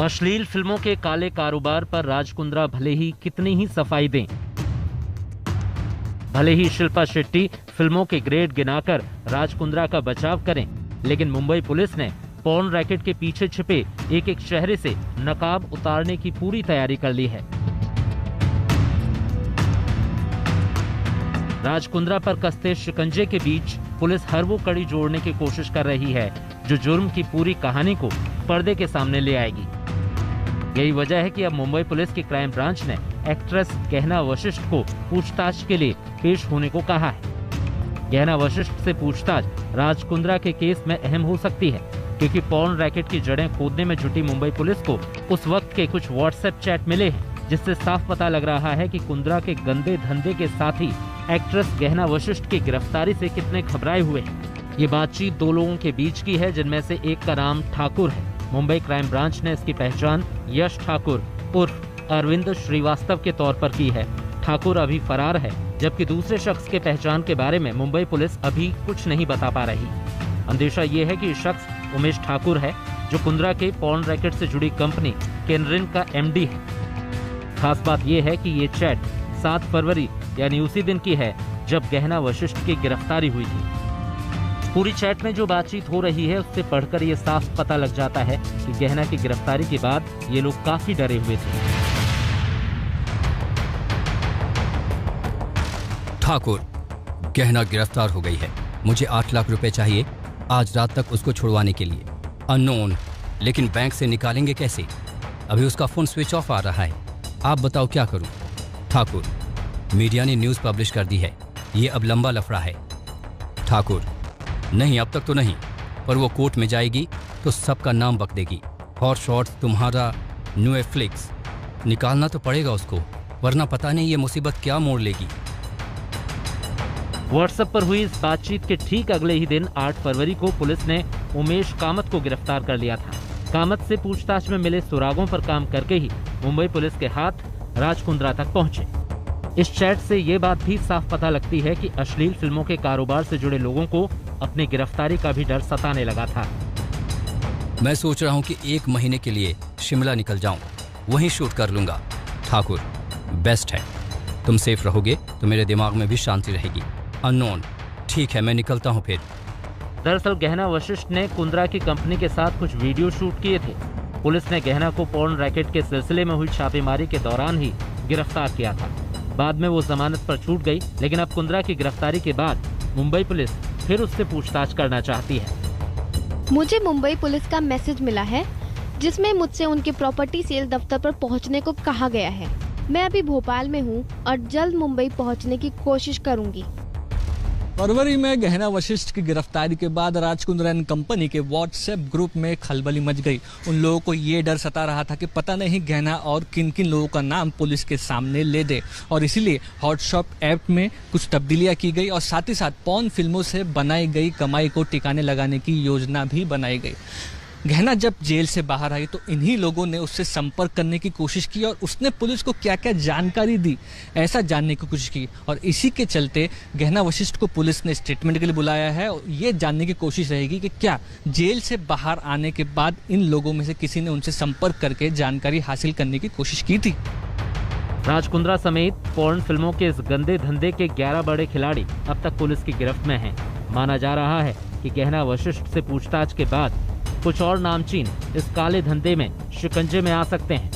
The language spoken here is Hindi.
अश्लील फिल्मों के काले कारोबार पर राज कुंद्रा भले ही कितनी ही सफाई दें, भले ही शिल्पा शेट्टी फिल्मों के ग्रेड गिनाकर राज कुंद्रा का बचाव करें, लेकिन मुंबई पुलिस ने पॉर्न रैकेट के पीछे छिपे एक एक चेहरे से नकाब उतारने की पूरी तैयारी कर ली है। राज कुंद्रा पर कसते शिकंजे के बीच पुलिस हर वो कड़ी जोड़ने की कोशिश कर रही है जो जुर्म की पूरी कहानी को पर्दे के सामने ले आएगी। यही वजह है कि अब मुंबई पुलिस की क्राइम ब्रांच ने एक्ट्रेस गहना वशिष्ठ को पूछताछ के लिए पेश होने को कहा है। गहना वशिष्ठ से पूछताछ राज कुंद्रा के केस में अहम हो सकती है, क्योंकि पॉर्न रैकेट की जड़ें खोदने में जुटी मुंबई पुलिस को उस वक्त के कुछ व्हाट्सएप चैट मिले हैं, जिससे साफ पता लग रहा है कि कुंद्रा के गंदे धंधे के साथ ही एक्ट्रेस गहना वशिष्ठ की गिरफ्तारी से कितने घबराए हुए हैं। ये बातचीत दो लोगों के बीच की है, जिनमें से एक का नाम ठाकुर है। मुंबई क्राइम ब्रांच ने इसकी पहचान यश ठाकुर उर्फ अरविंद श्रीवास्तव के तौर पर की है। ठाकुर अभी फरार है, जबकि दूसरे शख्स के पहचान के बारे में मुंबई पुलिस अभी कुछ नहीं बता पा रही। अंदेशा ये है कि शख्स उमेश ठाकुर है, जो कुंद्रा के पॉर्न रैकेट से जुड़ी कंपनी केनरिन का एमडी है। खास बात यह है कि ये चैट 7 फरवरी यानी उसी दिन की है जब गहना वशिष्ठ की गिरफ्तारी हुई थी। पूरी चैट में जो बातचीत हो रही है उससे पढ़कर ये साफ पता लग जाता है कि गहना की गिरफ्तारी के बाद ये लोग काफी डरे हुए थे। ठाकुर, गहना गिरफ्तार हो गई है। मुझे 8 लाख रुपए चाहिए आज रात तक उसको छुड़वाने के लिए। अननोन, लेकिन बैंक से निकालेंगे कैसे? अभी उसका फोन स्विच ऑफ आ रहा है। आप बताओ क्या करूं? ठाकुर, मीडिया ने न्यूज़ पब्लिश कर दी है, ये अब लंबा लफड़ा है। ठाकुर, नहीं अब तक तो नहीं, पर वो कोर्ट में जाएगी तो सबका नाम बक देगी। हॉट शॉट्स तुम्हारा न्यू फ्लिक्स, निकालना तो पड़ेगा उसको, वरना पता नहीं ये मुसीबत क्या मोड़ लेगी। व्हाट्सएप पर हुई इस बातचीत के ठीक अगले ही दिन 8 फरवरी को पुलिस ने उमेश कामत को गिरफ्तार कर लिया था। कामत से पूछताछ में मिले सुरागों पर काम करके ही मुंबई पुलिस के हाथ राज कुंद्रा तक पहुंचे। इस चैट से ये बात भी साफ पता लगती है कि अश्लील फिल्मों के कारोबार से जुड़े लोगों को अपनी गिरफ्तारी का भी डर सताने लगा था। मैं सोच रहा हूँ कि 1 महीने के लिए शिमला निकल जाऊं, वहीं शूट कर लूंगा। ठाकुर, बेस्ट है, तुम सेफ रहोगे तो मेरे दिमाग में भी शांति रहेगी। अननोन, ठीक है, मैं निकलता हूँ फिर। दरअसल गहना वशिष्ठ ने कुंद्रा की कंपनी के साथ कुछ वीडियो शूट किए थे। पुलिस ने गहना को पॉर्न रैकेट के सिलसिले में हुई छापेमारी के दौरान ही गिरफ्तार किया था। बाद में वो जमानत पर छूट गई, लेकिन अब कुंद्रा की गिरफ्तारी के बाद मुंबई पुलिस फिर उससे पूछताछ करना चाहती है। मुझे मुंबई पुलिस का मैसेज मिला है जिसमें मुझसे उनके प्रॉपर्टी सेल दफ्तर पर पहुंचने को कहा गया है। मैं अभी भोपाल में हूं और जल्द मुंबई पहुंचने की कोशिश करूंगी। फरवरी में गहना वशिष्ठ की गिरफ्तारी के बाद राज कुंद्रा एंड कंपनी के व्हाट्सएप ग्रुप में खलबली मच गई। उन लोगों को ये डर सता रहा था कि पता नहीं गहना और किन किन लोगों का नाम पुलिस के सामने ले दे, और इसीलिए हॉटशॉट ऐप में कुछ तब्दीलियां की गई और साथ ही साथ पॉर्न फिल्मों से बनाई गई कमाई को टिकाने लगाने की योजना भी बनाई गई। गहना जब जेल से बाहर आई तो इन्हीं लोगों ने उससे संपर्क करने की कोशिश की और उसने पुलिस को क्या क्या जानकारी दी, ऐसा जानने की कोशिश की, और इसी के चलते गहना वशिष्ठ को पुलिस ने स्टेटमेंट के लिए बुलाया है। और ये जानने की कोशिश रहेगी कि क्या जेल से बाहर आने के बाद इन लोगों में से किसी ने उनसे संपर्क करके जानकारी हासिल करने की कोशिश की थी। राज कुंद्रा समेत पॉर्न फिल्मों के इस गंदे धंधे के 11 बड़े खिलाड़ी अब तक पुलिस की गिरफ्त में हैं। माना जा रहा है कि गहना वशिष्ठ से पूछताछ के बाद कुछ और नामचीन इस काले धंधे में शिकंजे में आ सकते हैं।